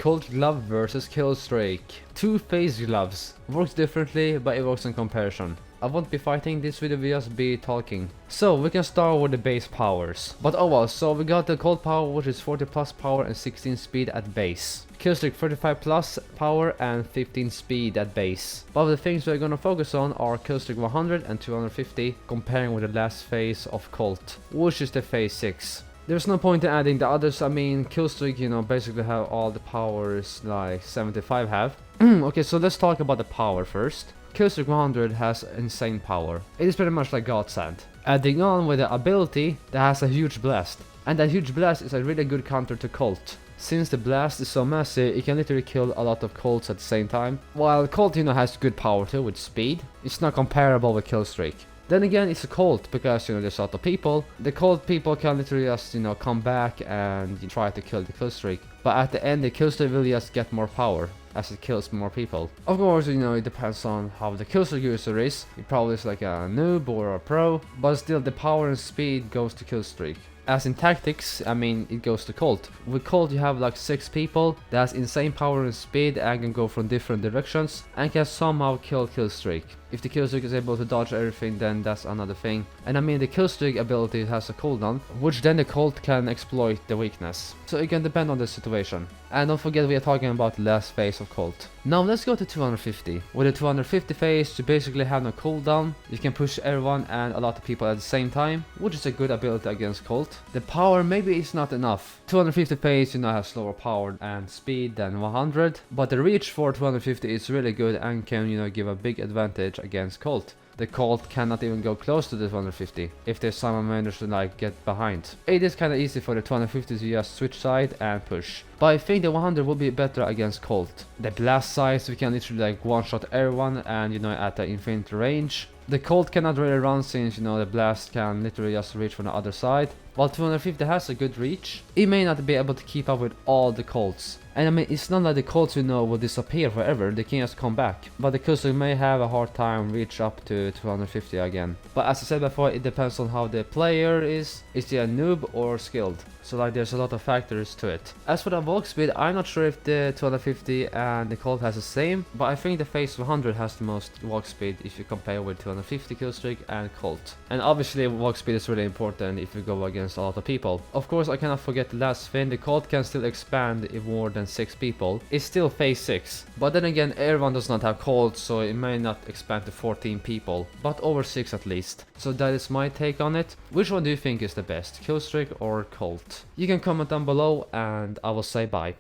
Colt Glove versus Killstreak. Two phase gloves. Works differently, but it works in comparison. I won't be fighting this video, we just be talking. So we can start with the base powers. But oh well, so we got the Colt power, which is 40 plus power and 16 speed at base. Killstreak 35 plus power and 15 speed at base. But the things we're gonna focus on are Killstreak 100 and 250, comparing with the last phase of Colt, which is the phase 6. There's no point in adding the others. I mean, Killstreak, you know, basically have all the powers like 75 have. Okay, so let's talk about the power first. Killstreak 100 has insane power. It is pretty much like Godsend. Adding on with the ability that has a huge blast. And that huge blast is a really good counter to Colt. Since the blast is so massive, it can literally kill a lot of Colts at the same time. While Colt, you know, has good power too with speed, it's not comparable with Killstreak. Then again, it's a Colt because, you know, there's a lot of people. The Colt people can literally just, you know, come back and try to kill the Killstreak. But at the end, the Killstreak will just get more power as it kills more people. Of course, you know, it depends on how the Killstreak user is. It probably is like a noob or a pro, but still the power and speed goes to Killstreak. As in tactics, I mean, it goes to Colt. With Colt you have like 6 people that has insane power and speed and can go from different directions and can somehow kill Killstreak. If the Killstreak is able to dodge everything, then that's another thing. And I mean, the Killstreak ability has a cooldown, which then the Colt can exploit the weakness. So it can depend on the situation. And don't forget, we are talking about the last phase of Colt. Now let's go to 250. With the 250 phase, you basically have no cooldown. You can push everyone and a lot of people at the same time, which is a good ability against Colt. The power maybe is not enough. 250 phase, you know, has slower power and speed than 100, but the reach for 250 is really good and can, you know, give a big advantage against Colt. The Colt cannot even go close to the 250 if there's someone managed to like get behind. It is kinda easy for the 250 to just switch side and push. But I think the 100 will be better against Colt. The blast size, we can literally like one shot everyone and, you know, at the infinite range. The Colt cannot really run since, you know, the blast can literally just reach from the other side. While 250 has a good reach, it may not be able to keep up with all the Colts. And I mean, it's not like the Colts, you know, will disappear forever, they can just come back. But the Killstreak may have a hard time reach up to 250 again. But as I said before, it depends on how the player is he a noob or skilled? So like there's a lot of factors to it. As for the walk speed, I'm not sure if the 250 and the Colt has the same, but I think the phase 100 has the most walk speed if you compare with 250 Killstreak and Colt. And obviously walk speed is really important if you go against a lot of people. Of course, I cannot forget the last thing, the Colt can still expand if more than 6 people. It's still phase 6, but then again, everyone does not have Colt, so it may not expand to 14 people, but over 6 at least. So that is my take on it. Which one do you think is the best, Killstreak or Colt? You can comment down below and I will say bye.